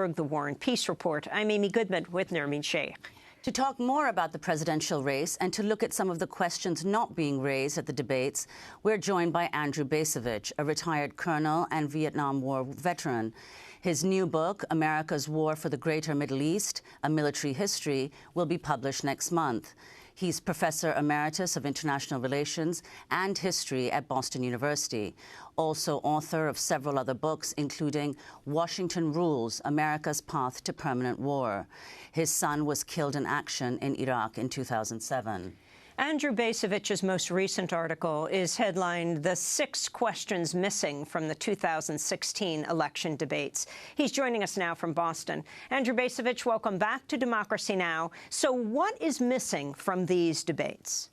Bloomberg, The War and Peace Report. I'm Amy Goodman with Nermeen Sheikh. To talk more about the presidential race and to look at some of the questions not being raised at the debates, we're joined by Andrew Bacevich, a retired colonel and Vietnam War veteran. His new book, America's War for the Greater Middle East, A Military History, will be published next month. He's Professor Emeritus of International Relations and History at Boston University, also author of several other books, including Washington Rules, America's Path to Permanent War. His son was killed in action in Iraq in 2007. Andrew Bacevich's most recent article is headlined "The 6 Questions Missing from the 2016 Election Debates." He's joining us now from Boston. Andrew Bacevich, welcome back to Democracy Now! So what is missing from these debates?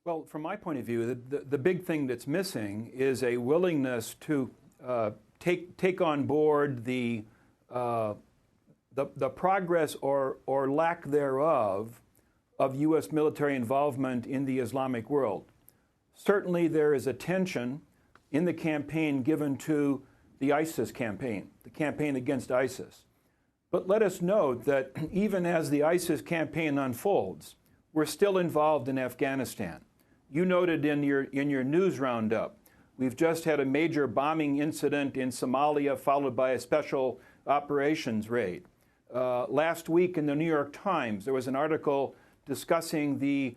Well, from my point of view, the big thing that's missing is a willingness to take on board the progress or lack thereof of U.S. military involvement in the Islamic world. Certainly there is attention in the campaign given to the ISIS campaign, the campaign against ISIS. But let us note that even as the ISIS campaign unfolds, we're still involved in Afghanistan. You noted in your news roundup, we've just had a major bombing incident in Somalia followed by a special operations raid. Last week in the New York Times, there was an article discussing the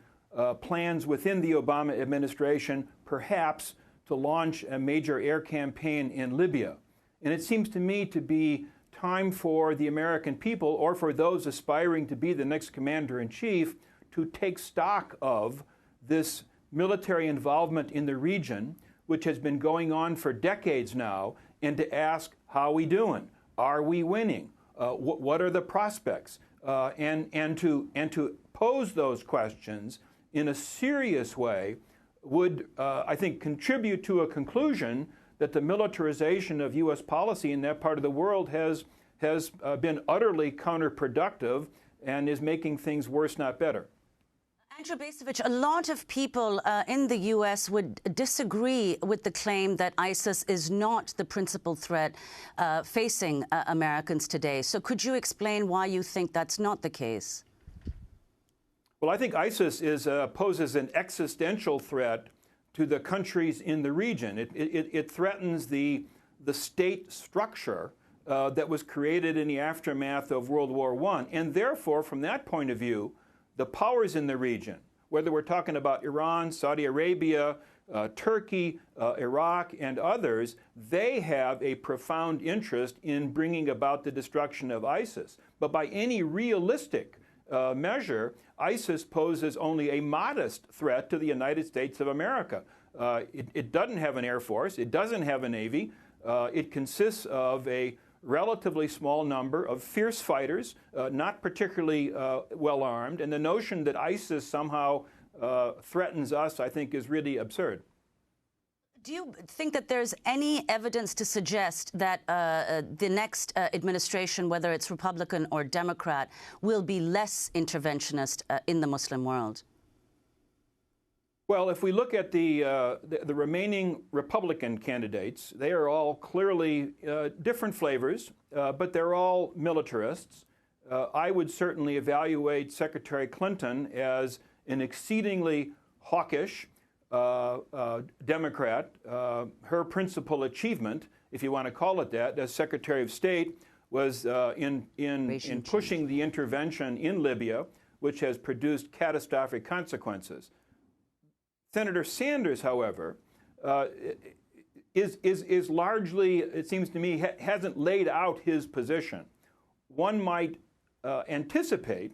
plans within the Obama administration, perhaps, to launch a major air campaign in Libya. And it seems to me to be time for the American people, or for those aspiring to be the next commander-in-chief, to take stock of this military involvement in the region, which has been going on for decades now, and to ask, how are we doing? Are we winning? What are the prospects? And to pose those questions in a serious way would, I think, contribute to a conclusion that the militarization of U.S. policy in that part of the world has been utterly counterproductive and is making things worse, not better. Andrew Bacevich, a lot of people in the U.S. would disagree with the claim that ISIS is not the principal threat facing Americans today. So could you explain why you think that's not the case? Well, I think ISIS poses an existential threat to the countries in the region. It threatens the state structure that was created in the aftermath of World War I. And therefore, from that point of view, the powers in the region, whether we're talking about Iran, Saudi Arabia, Turkey, Iraq, and others, they have a profound interest in bringing about the destruction of ISIS. But by any realistic measure, ISIS poses only a modest threat to the United States of America. It doesn't have an air force. It doesn't have a navy. It consists of a relatively small number of fierce fighters, not particularly well armed, and the notion that ISIS somehow threatens us, I think, is really absurd. Do you think that there's any evidence to suggest that the next administration, whether it's Republican or Democrat, will be less interventionist in the Muslim world? Well, if we look at the remaining Republican candidates, they are all clearly different flavors, but they're all militarists. I would certainly evaluate Secretary Clinton as an exceedingly hawkish Democrat. Her principal achievement, if you want to call it that, as Secretary of State, was in pushing the intervention in Libya, which has produced catastrophic consequences. Senator Sanders, however, is largely, it seems to me, hasn't laid out his position. One might anticipate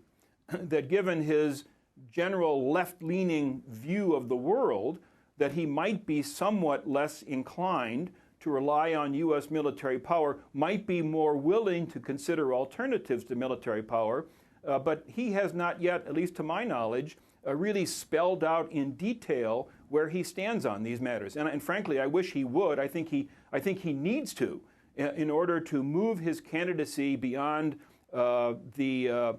that given his general left-leaning view of the world, that he might be somewhat less inclined to rely on U.S. military power, might be more willing to consider alternatives to military power, but he has not yet, at least to my knowledge, really spelled out in detail where he stands on these matters. And frankly, I wish he would. I think he needs to, in order to move his candidacy beyond the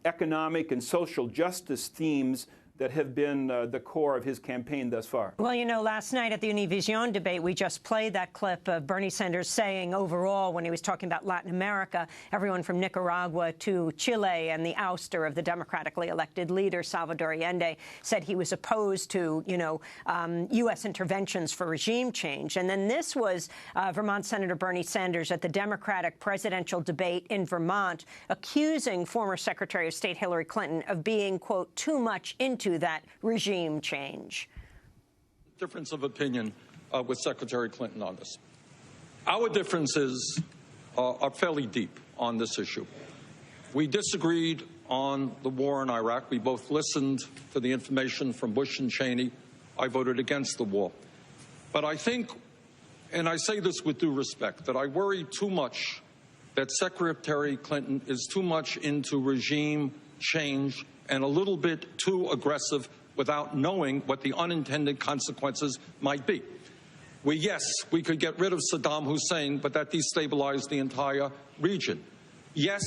economic and social justice themes that have been the core of his campaign thus far. Well, you know, last night at the Univision debate, we just played that clip of Bernie Sanders saying overall, when he was talking about Latin America, everyone from Nicaragua to Chile and the ouster of the democratically elected leader, Salvador Allende, said he was opposed to, you know, U.S. interventions for regime change. And then this was Vermont Senator Bernie Sanders at the Democratic presidential debate in Vermont, accusing former Secretary of State Hillary Clinton of being, quote, too much into that regime change. Difference of opinion with Secretary Clinton on this. Our differences are fairly deep on this issue. We disagreed on the war in Iraq. We both listened to the information from Bush and Cheney. I voted against the war. But I think, and I say this with due respect, that I worry too much that Secretary Clinton is too much into regime change and a little bit too aggressive without knowing what the unintended consequences might be. Yes, we could get rid of Saddam Hussein, but that destabilized the entire region. Yes,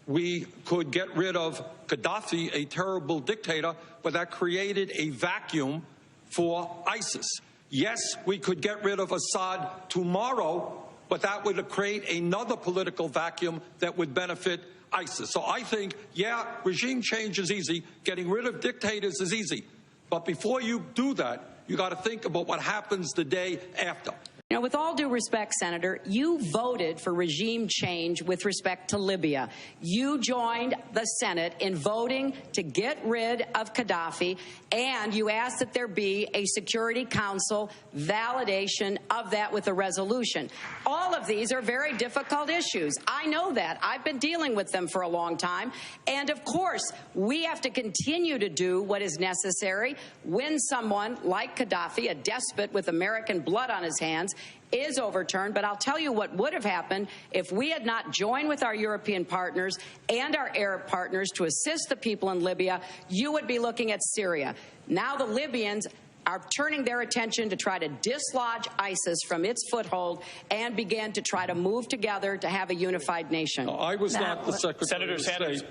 we could get rid of Gaddafi, a terrible dictator, but that created a vacuum for ISIS. Yes, we could get rid of Assad tomorrow, but that would create another political vacuum that would benefit ISIS. So I think, yeah, regime change is easy. Getting rid of dictators is easy. But before you do that, you got to think about what happens the day after. You know, with all due respect, Senator, you voted for regime change with respect to Libya. You joined the Senate in voting to get rid of Gaddafi, and you asked that there be a Security Council validation of that with a resolution. All of these are very difficult issues. I know that. I've been dealing with them for a long time. And, of course, we have to continue to do what is necessary when someone like Gaddafi, a despot with American blood on his hands, is overturned. But I'll tell you what would have happened if we had not joined with our European partners and our Arab partners to assist the people in Libya. You would be looking at Syria. Now the Libyans are turning their attention to try to dislodge ISIS from its foothold and begin to try to move together to have a unified nation. No, I was not the Secretary of State.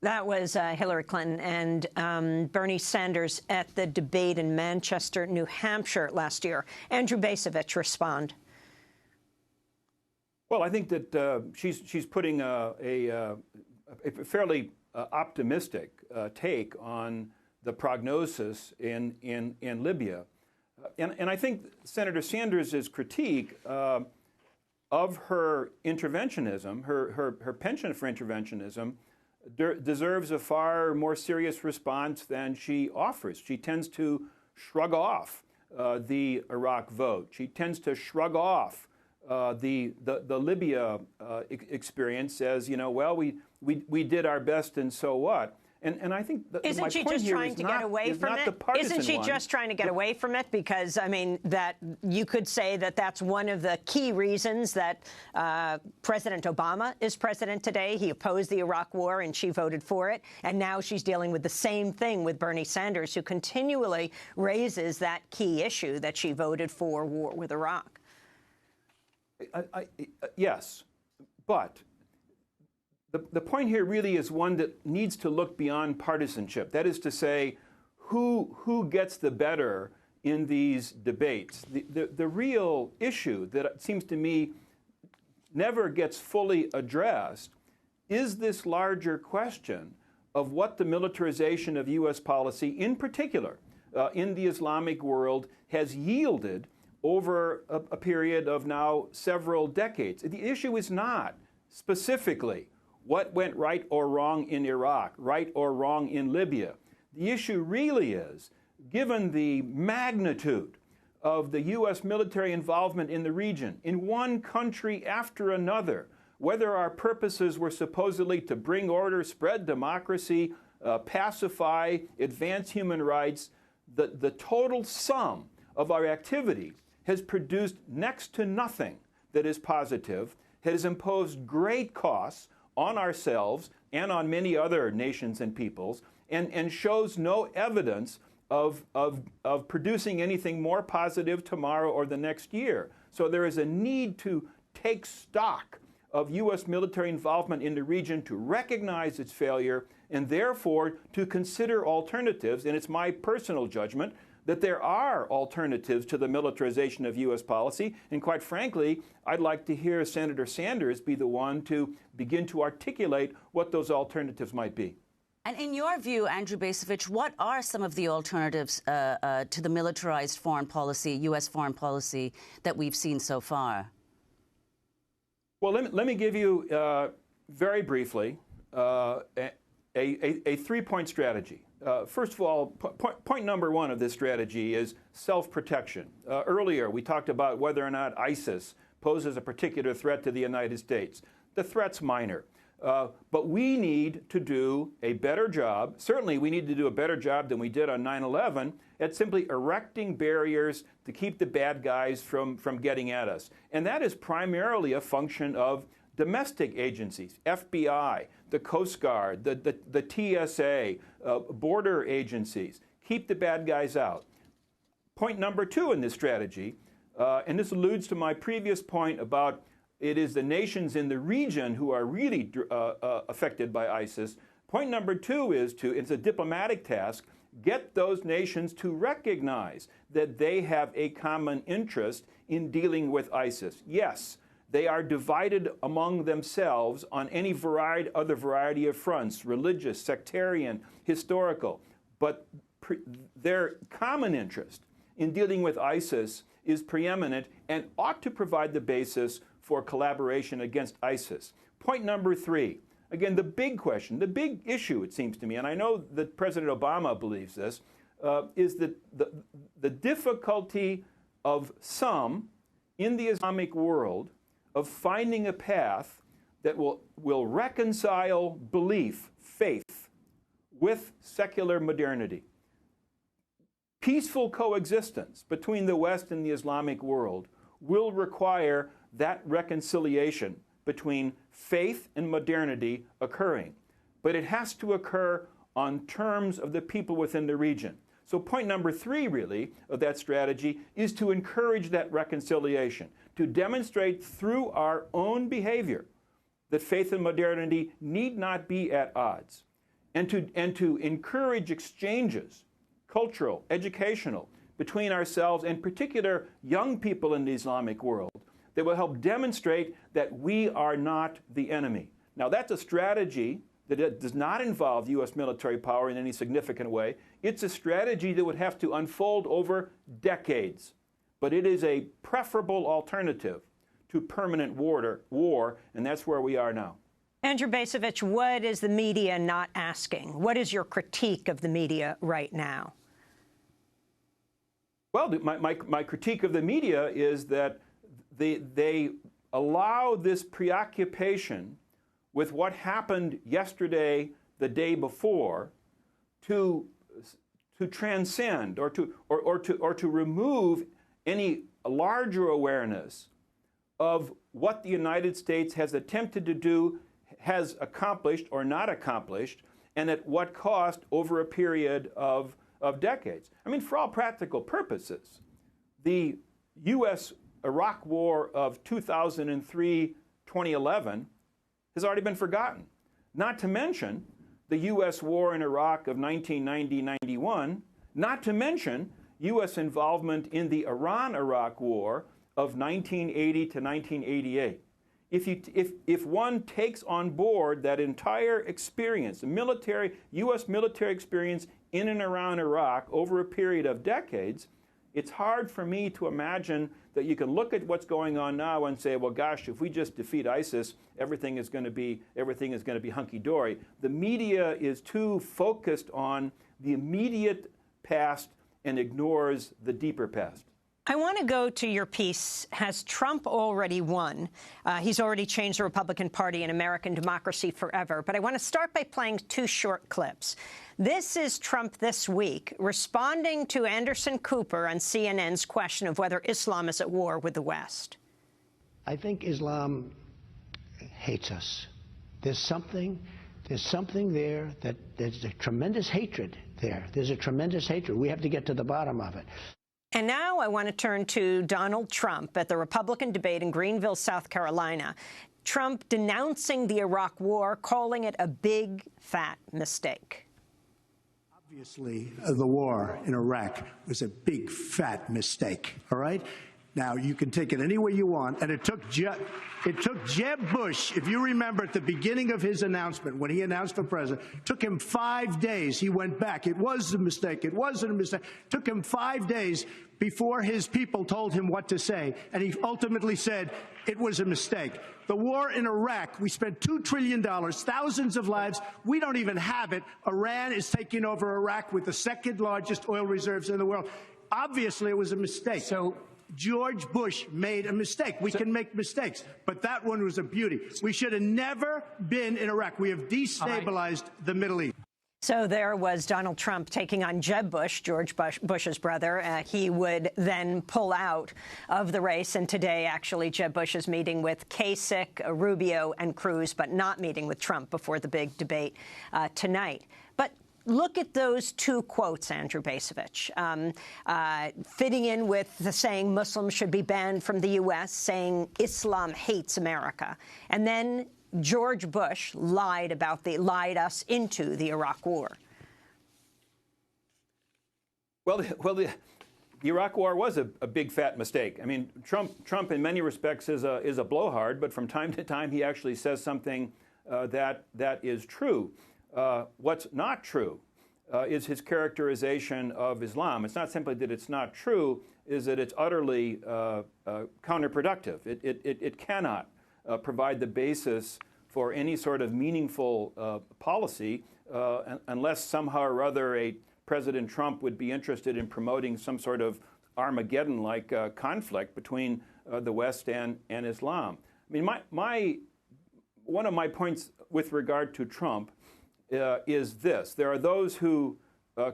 That was Hillary Clinton and Bernie Sanders at the debate in Manchester, New Hampshire last year. Andrew Bacevich, respond. Well, I think that she's putting a fairly optimistic take on the prognosis in Libya. And I think Senator Sanders' critique of her interventionism, her penchant for interventionism, deserves a far more serious response than she offers. She tends to shrug off the Iraq vote. She tends to shrug off the Libya experience as, you know, well, we did our best and so what. And I think isn't she just trying to get away from it? Isn't she just trying to get away from it? Because, I mean, that you could say that that's one of the key reasons that President Obama is president today. He opposed the Iraq war and she voted for it. And now she's dealing with the same thing with Bernie Sanders, who continually raises that key issue that she voted for war with Iraq. Yes, but the point here really is one that needs to look beyond partisanship. That is to say, who gets the better in these debates? The real issue that seems to me never gets fully addressed is this larger question of what the militarization of U.S. policy, in particular in the Islamic world, has yielded over a period of now several decades. The issue is not specifically what went right or wrong in Iraq, right or wrong in Libya. The issue really is, given the magnitude of the U.S. military involvement in the region, in one country after another, whether our purposes were supposedly to bring order, spread democracy, pacify, advance human rights, the total sum of our activity has produced next to nothing that is positive, has imposed great costs on ourselves and on many other nations and peoples, and shows no evidence of producing anything more positive tomorrow or the next year. So there is a need to take stock of U.S. military involvement in the region, to recognize its failure, and therefore to consider alternatives. And it's my personal judgment that there are alternatives to the militarization of U.S. policy. And quite frankly, I'd like to hear Senator Sanders be the one to begin to articulate what those alternatives might be. And in your view, Andrew Bacevich, what are some of the alternatives to the militarized foreign policy, U.S. foreign policy, that we've seen so far? Well, let me give you, very briefly, a three-point strategy. First of all, point number one of this strategy is self-protection. Earlier, we talked about whether or not ISIS poses a particular threat to the United States. The threat's minor. But we need to do a better job. Certainly, we need to do a better job than we did on 9/11 at simply erecting barriers to keep the bad guys from getting at us. And that is primarily a function of domestic agencies, FBI, the Coast Guard, the TSA, border agencies. Keep the bad guys out. Point number two in this strategy, and this alludes to my previous point about it is the nations in the region who are really affected by ISIS. Point number two is it's a diplomatic task, get those nations to recognize that they have a common interest in dealing with ISIS. Yes, they are divided among themselves on any other variety of fronts, religious, sectarian, historical, but their common interest in dealing with ISIS is preeminent and ought to provide the basis for collaboration against ISIS. Point number three, again, the big question, the big issue, it seems to me, and I know that President Obama believes this, is that the difficulty of some in the Islamic world of finding a path that will reconcile belief, faith, with secular modernity. Peaceful coexistence between the West and the Islamic world will require that reconciliation between faith and modernity occurring. But it has to occur on terms of the people within the region. So point number three, really, of that strategy is to encourage that reconciliation, to demonstrate through our own behavior that faith and modernity need not be at odds, and to encourage exchanges, cultural, educational, between ourselves, and in particular young people in the Islamic world, that will help demonstrate that we are not the enemy. Now, that's a strategy that does not involve U.S. military power in any significant way. It's a strategy that would have to unfold over decades. But it is a preferable alternative to permanent war, and that's where we are now. Andrew Bacevich, what is the media not asking? What is your critique of the media right now? Well, my critique of the media is that they allow this preoccupation with what happened yesterday, the day before, to transcend or to remove any larger awareness of what the United States has attempted to do, has accomplished or not accomplished, and at what cost over a period of decades. I mean, for all practical purposes, the U.S.-Iraq War of 2003-2011 has already been forgotten. Not to mention the U.S. war in Iraq of 1990-91, not to mention U.S. involvement in the Iran-Iraq War of 1980 to 1988. If one takes on board that entire experience, the U.S. military experience in and around Iraq over a period of decades, it's hard for me to imagine that you can look at what's going on now and say, well, gosh, if we just defeat ISIS, everything is going to be hunky-dory. The media is too focused on the immediate past and ignores the deeper past. I want to go to your piece. Has Trump already won? He's already changed the Republican Party and American democracy forever. But I want to start by playing two short clips. This is Trump this week responding to Anderson Cooper on CNN's question of whether Islam is at war with the West. I think Islam hates us. There's something there that there's a tremendous hatred there. There's a tremendous hatred. We have to get to the bottom of it. And now I want to turn to Donald Trump at the Republican debate in Greenville, South Carolina. Trump denouncing the Iraq War, calling it a big, fat mistake. Obviously, the war in Iraq was a big, fat mistake, all right? Now, you can take it any way you want, and it took Jeb Bush, if you remember at the beginning of his announcement, when he announced for president, took him 5 days. He went back. It was a mistake. It wasn't a mistake. Took him 5 days before his people told him what to say, and he ultimately said it was a mistake. The war in Iraq, we spent $2 trillion, thousands of lives. We don't even have it. Iran is taking over Iraq with the second largest oil reserves in the world. Obviously, it was a mistake. So George Bush made a mistake. We can make mistakes, but that one was a beauty. We should have never been in Iraq. We have destabilized the Middle East. So there was Donald Trump taking on Jeb Bush, George Bush's brother. He would then pull out of the race. And today, actually, Jeb Bush is meeting with Kasich, Rubio, and Cruz, but not meeting with Trump before the big debate tonight. But look at those two quotes, Andrew Bacevich, fitting in with the saying Muslims should be banned from the U.S., saying Islam hates America. And then George Bush lied us into the Iraq War. Well, the Iraq War was a big fat mistake. I mean, Trump in many respects is a blowhard, but from time to time he actually says something that is true. What's not true is his characterization of Islam. It's not simply that it's not true, is that it's utterly counterproductive. It cannot provide the basis for any sort of meaningful policy unless somehow or other President Trump would be interested in promoting some sort of Armageddon-like conflict between the West and Islam. I mean, one of my points with regard to Trump is this. There are those who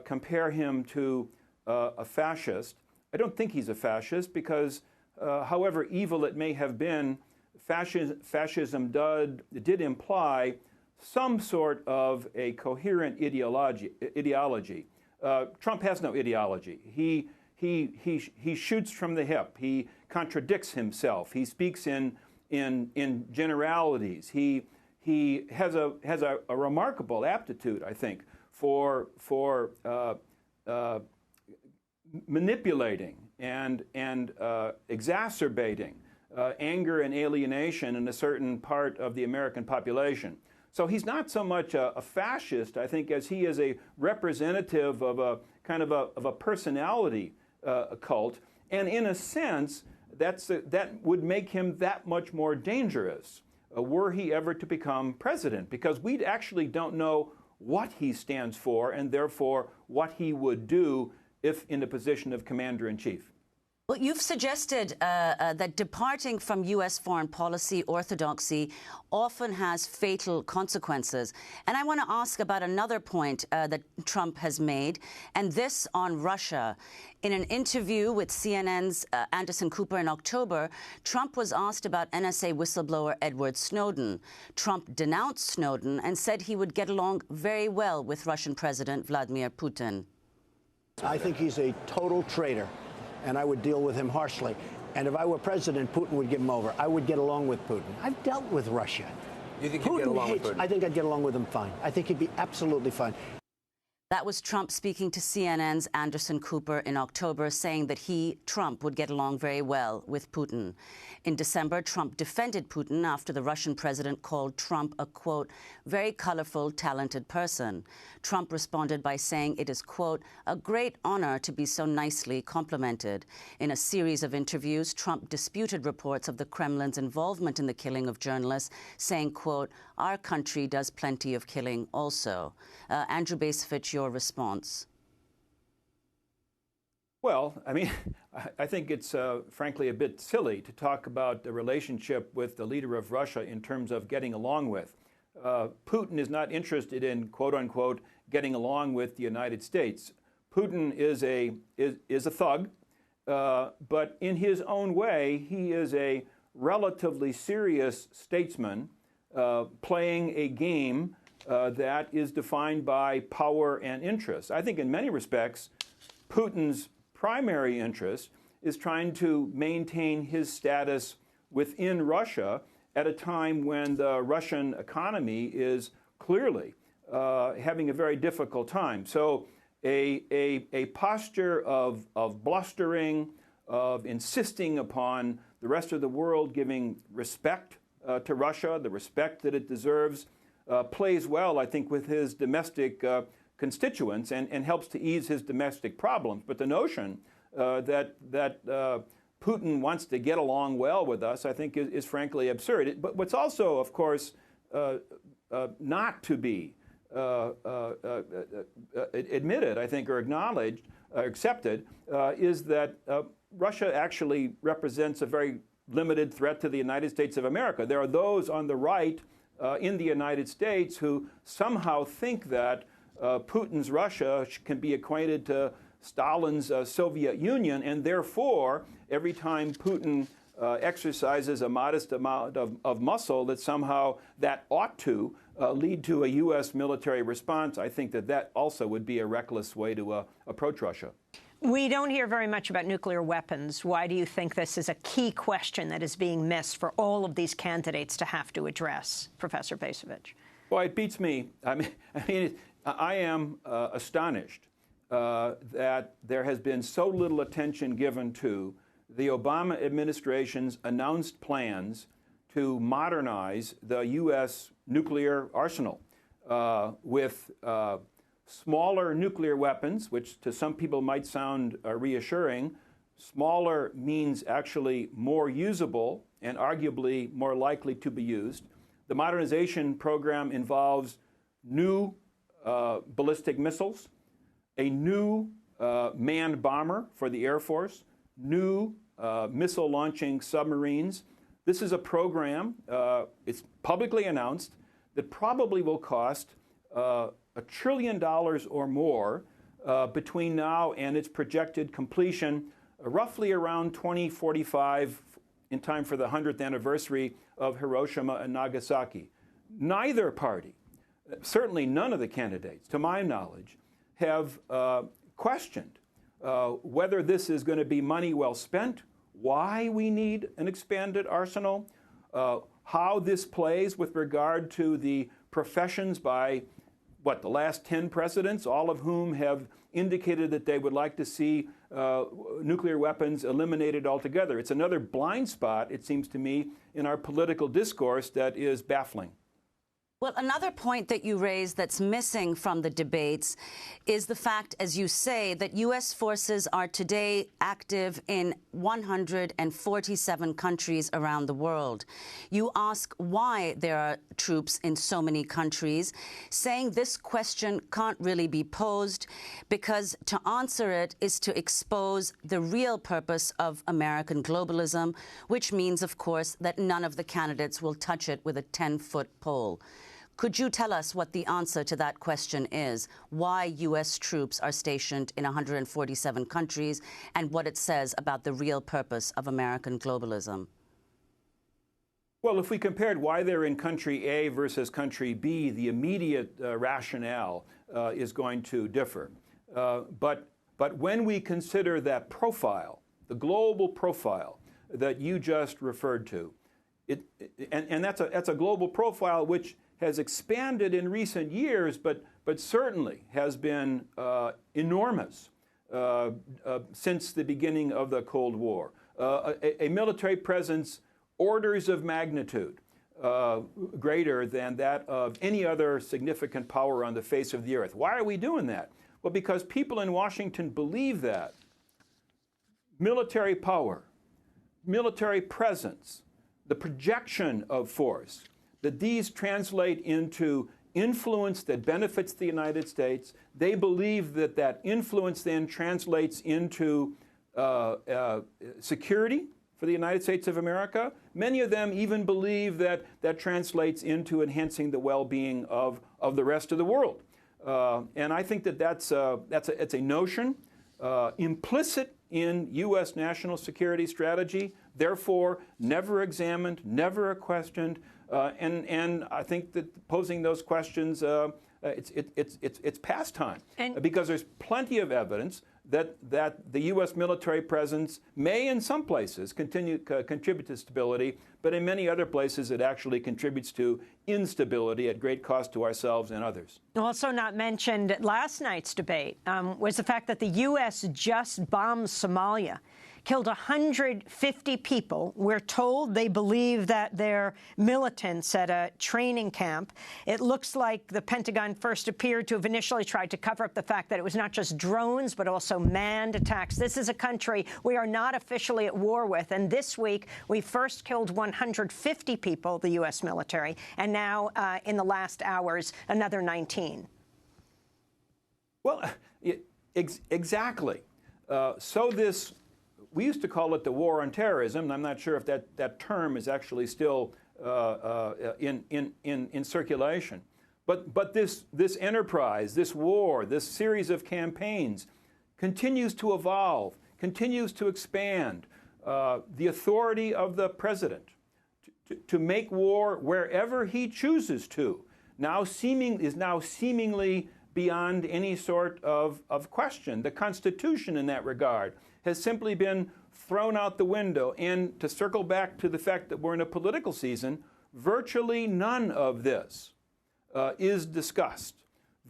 compare him to a fascist. I don't think he's a fascist because, however evil it may have been, fascism did imply some sort of a coherent ideology. Trump has no ideology. He shoots from the hip. He contradicts himself. He speaks in generalities. He has a remarkable aptitude, I think, for manipulating and exacerbating anger and alienation in a certain part of the American population. So he's not so much a fascist, I think, as he is a representative of a kind of a personality cult, and in a sense, that would make him that much more dangerous were he ever to become president, because we actually don't know what he stands for and therefore what he would do if in a position of commander-in-chief. Well, you've suggested that departing from U.S. foreign policy orthodoxy often has fatal consequences. And I want to ask about another point that Trump has made, and this on Russia. In an interview with CNN's Anderson Cooper in October, Trump was asked about NSA whistleblower Edward Snowden. Trump denounced Snowden and said he would get along very well with Russian President Vladimir Putin. I think he's a total traitor, and I would deal with him harshly. And if I were president, Putin would give him over. I would get along with Putin. I've dealt with Russia. You think you'd get along with Putin? I think I'd get along with him fine. I think he'd be absolutely fine. That was Trump speaking to CNN's Anderson Cooper in October, saying that Trump, would get along very well with Putin. In December, Trump defended Putin after the Russian president called Trump a, quote, very colorful, talented person. Trump responded by saying it is, quote, a great honor to be so nicely complimented. In a series of interviews, Trump disputed reports of the Kremlin's involvement in the killing of journalists, saying, quote, our country does plenty of killing also. Andrew Bacevich, your response? Well, I mean, I think it's frankly a bit silly to talk about the relationship with the leader of Russia in terms of getting along with. Putin is not interested in, quote unquote, getting along with the United States. Putin is a thug, but in his own way, he is a relatively serious statesman playing a game that is defined by power and interest. I think in many respects, Putin's primary interest is trying to maintain his status within Russia at a time when the Russian economy is clearly having a very difficult time. So a posture of blustering, of insisting upon the rest of the world giving respect to Russia, the respect that it deserves, plays well, I think, with his domestic constituents and helps to ease his domestic problems. But the notion that Putin wants to get along well with us, I think, is frankly absurd. But what's also, of course, not to be admitted, I think, or acknowledged, accepted, is that Russia actually represents a very limited threat to the United States of America. There are those on the right in the United States who somehow think that Putin's Russia can be acquainted to Stalin's Soviet Union, and therefore, every time Putin exercises a modest amount of muscle, that somehow that ought to lead to a U.S. military response. I think that that also would be a reckless way to approach Russia. We don't hear very much about nuclear weapons. Why do you think this is a key question that is being missed for all of these candidates to have to address, Professor Bacevich? Well, it beats me. I am astonished that there has been so little attention given to the Obama administration's announced plans to modernize the U.S. nuclear arsenal with smaller nuclear weapons, which to some people might sound reassuring. Smaller means actually more usable and arguably more likely to be used. The modernization program involves new ballistic missiles, a new manned bomber for the Air Force, new missile-launching submarines. This is a program, it's publicly announced, that probably will cost $1 trillion or more between now and its projected completion, roughly around 2045, in time for the 100th anniversary of Hiroshima and Nagasaki. Neither party, certainly none of the candidates, to my knowledge, have questioned whether this is going to be money well spent, why we need an expanded arsenal, how this plays with regard to the professions by, the last 10 presidents, all of whom have indicated that they would like to see nuclear weapons eliminated altogether. It's another blind spot, it seems to me, in our political discourse that is baffling. Well, another point that you raised that's missing from the debates is the fact, as you say, that U.S. forces are today active in 147 countries around the world. You ask why there are troops in so many countries, saying this question can't really be posed because to answer it is to expose the real purpose of American globalism, which means, of course, that none of the candidates will touch it with a 10-foot pole. Could you tell us what the answer to that question is, why U.S. troops are stationed in 147 countries, and what it says about the real purpose of American globalism? Well, if we compared why they're in country A versus country B, the immediate rationale is going to differ. But when we consider that profile, the global profile that you just referred to, and that's a global profile which has expanded in recent years, but certainly has been enormous since the beginning of the Cold War. A military presence orders of magnitude greater than that of any other significant power on the face of the earth. Why are we doing that? Well, because people in Washington believe that military power, military presence, the projection of force, that these translate into influence that benefits the United States. They believe that that influence then translates into security for the United States of America. Many of them even believe that that translates into enhancing the well-being of the rest of the world. And I think that it's a notion implicit in U.S. national security strategy, therefore never examined, never questioned. And I think that posing those questions, it's past time, because there's plenty of evidence that the U.S. military presence may, in some places, contribute to stability, but in many other places it actually contributes to instability at great cost to ourselves and others. Also not mentioned at last night's debate was the fact that the U.S. just bombed Somalia, killed 150 people. We're told they believe that they're militants at a training camp. It looks like the Pentagon first appeared to have initially tried to cover up the fact that it was not just drones, but also manned attacks. This is a country we are not officially at war with. And this week, we first killed 150 people, the U.S. military, and now, in the last hours, another 19. Well, exactly. We used to call it the war on terrorism, and I'm not sure if that term is actually still in circulation. But this enterprise, this war, this series of campaigns continues to evolve, continues to expand. The authority of the president to make war wherever he chooses to is now seemingly beyond any sort of question. The Constitution in that regard has simply been thrown out the window. And to circle back to the fact that we're in a political season, virtually none of this is discussed.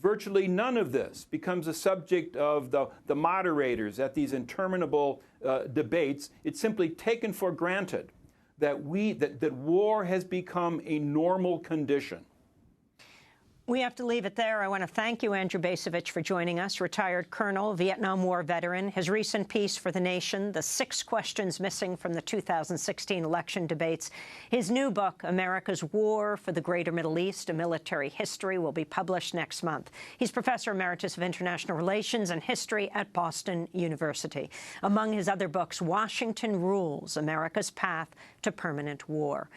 Virtually none of this becomes a subject of the moderators at these interminable debates. It's simply taken for granted that war has become a normal condition. We have to leave it there. I want to thank you, Andrew Bacevich, for joining us, retired colonel, Vietnam War veteran. His recent piece for The Nation, The 6 Questions Missing from the 2016 Election Debates. His new book, America's War for the Greater Middle East, A Military History, will be published next month. He's Professor Emeritus of International Relations and History at Boston University. Among his other books, Washington Rules, America's Path to Permanent War.